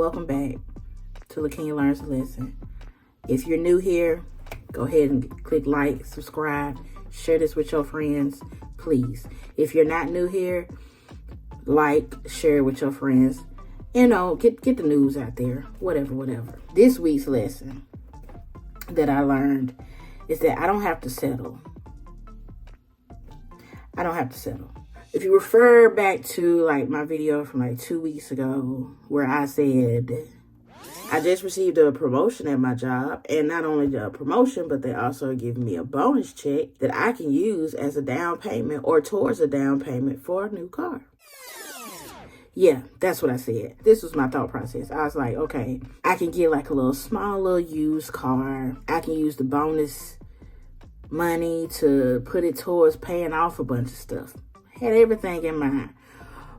welcome back to LaKenya Learns a Lesson. If you're new here, go ahead and click like, subscribe, share this with your friends, please. If you're not new here, like, share it with your friends. You know, get the news out there, whatever. This week's lesson that I learned is that I don't have to settle. I don't have to settle. If you refer back to like my video from like 2 weeks ago where I said I just received a promotion at my job, and not only the promotion, but they also give me a bonus check that I can use as a down payment or towards a down payment for a new car. Yeah, that's what I said. This was my thought process. I was like, okay, I can get like a small little used car. I can use the bonus money to put it towards paying off a bunch of stuff. Had everything in mind.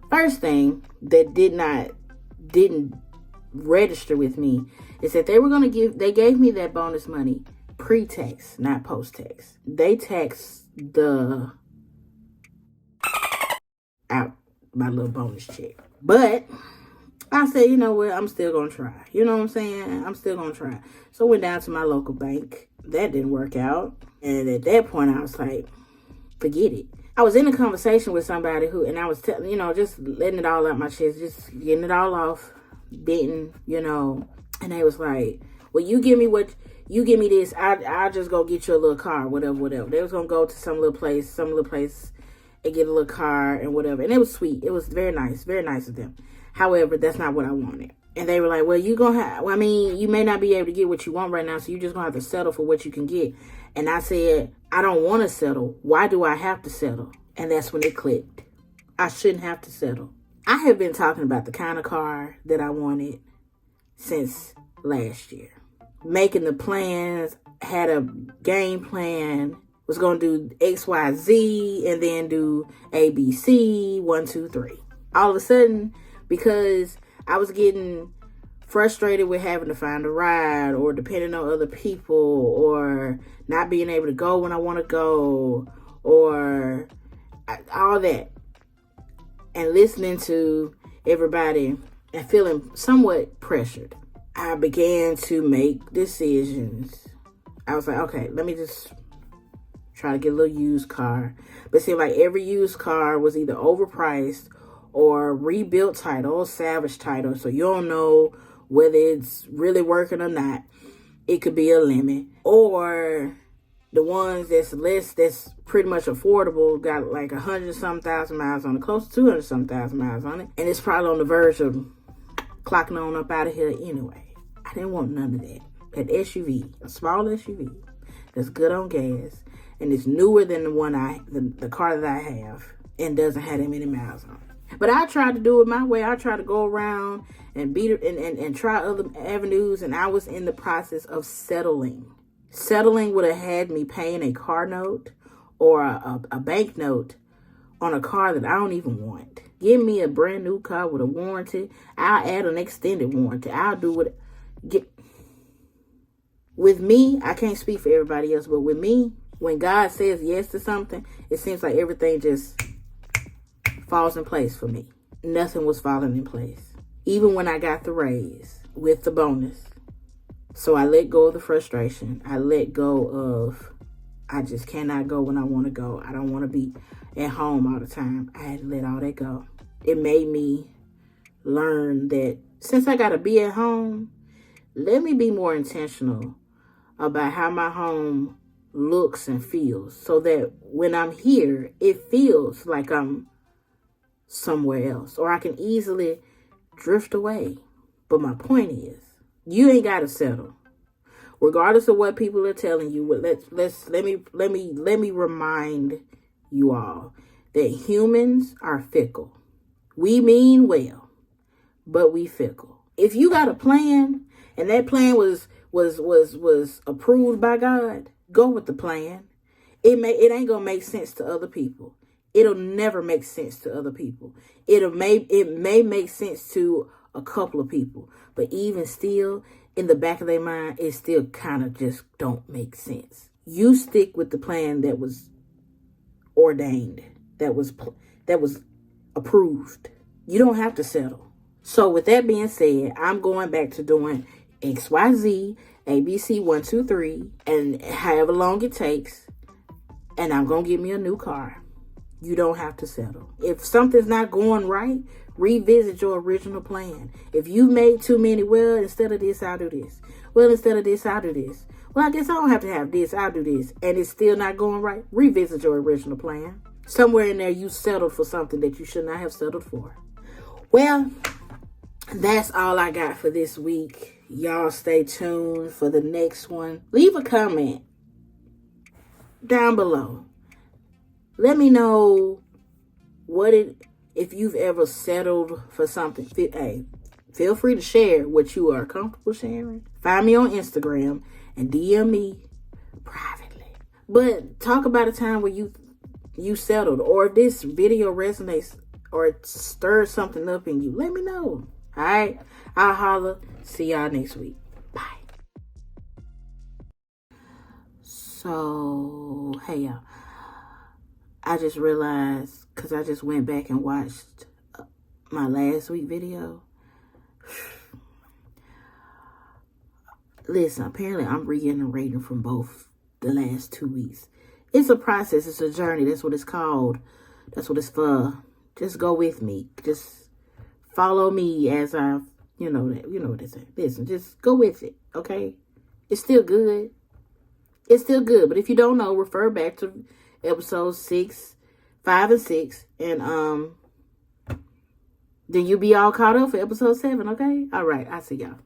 First thing that didn't register with me is that they gave me that bonus money pre-tax, not post-tax. They taxed out my little bonus check. But I said, you know what, I'm still gonna try. You know what I'm saying? I'm still gonna try. So I went down to my local bank. That didn't work out. And at that point I was like, forget it. I was in a conversation with somebody and I was telling, just letting it all out my chest, just getting it all off, venting, and they was like, well, you give me this, I'll just go get you a little car, whatever. They was going to go to some little place and get a little car and whatever. And it was sweet. It was very nice of them. However, that's not what I wanted. And they were like, well, you may not be able to get what you want right now, so you're just going to have to settle for what you can get. And I said, I don't want to settle. Why do I have to settle? And that's when it clicked. I shouldn't have to settle. I have been talking about the kind of car that I wanted since last year. Making the plans, had a game plan, was going to do X, Y, Z, and then do A, B, C, 1, 2, 3. All of a sudden, because I was getting frustrated with having to find a ride or depending on other people or not being able to go when I want to go or all that, and listening to everybody and feeling somewhat pressured, I began to make decisions. I was like, okay, let me just try to get a little used car. But it seemed like every used car was either overpriced or rebuilt title or salvage title. So you don't know whether it's really working or not. It could be a limit. Or the ones that's pretty much affordable, got like 100-some thousand miles on it, close to 200-some thousand miles on it. And it's probably on the verge of clocking on up out of here anyway. I didn't want none of that. That SUV, a small SUV that's good on gas and it's newer than the car that I have and doesn't have that many miles on it. But I tried to do it my way. I tried to go around and beat it and try other avenues, and I was in the process of settling. Settling would have had me paying a car note or a bank note on a car that I don't even want. Give me a brand new car with a warranty. I'll add an extended warranty. I'll do what with me, I can't speak for everybody else, but with me, when God says yes to something, it seems like everything just falls in place for me. Nothing was falling in place. Even when I got the raise with the bonus. So I let go of the frustration. I let go of, I just cannot go when I want to go. I don't want to be at home all the time. I had to let all that go. It made me learn that since I got to be at home, let me be more intentional about how my home looks and feels so that when I'm here, it feels like I'm somewhere else, or I can easily drift away. But my point is, you ain't got to settle, regardless of what people are telling you. Let me remind you all that humans are fickle. We mean well, but we fickle. If you got a plan and that plan was approved by God, go with the plan. It ain't gonna make sense to other people. It'll never make sense to other people. It may make sense to a couple of people, but even still, in the back of their mind, it still kind of just don't make sense. You stick with the plan that was ordained, that was approved. You don't have to settle. So with that being said, I'm going back to doing XYZ, ABC 123, and however long it takes, and I'm going to get me a new car. You don't have to settle. If something's not going right, revisit your original plan. If you made too many, well, instead of this, I'll do this. Well, instead of this, I'll do this. Well, I guess I don't have to have this, I'll do this. And it's still not going right, revisit your original plan. Somewhere in there, you settled for something that you should not have settled for. Well, that's all I got for this week. Y'all stay tuned for the next one. Leave a comment down below. Let me know if you've ever settled for something. Hey, feel free to share what you are comfortable sharing. Find me on Instagram and DM me privately. But talk about a time where you settled, or if this video resonates or it stirs something up in you, let me know. All right, I'll holler. See y'all next week. Bye. So, hey y'all. I just realized, because I just went back and watched my last week video. Listen, apparently I'm reiterating from both the last 2 weeks. It's a process. It's a journey. That's what it's called. That's what it's for. Just go with me. Just follow me as I, you know what they say. Listen, just go with it, okay? It's still good. It's still good. But if you don't know, refer back to episodes 5 and 6. And then you'll be all caught up for episode 7, okay? All right. I'll see y'all.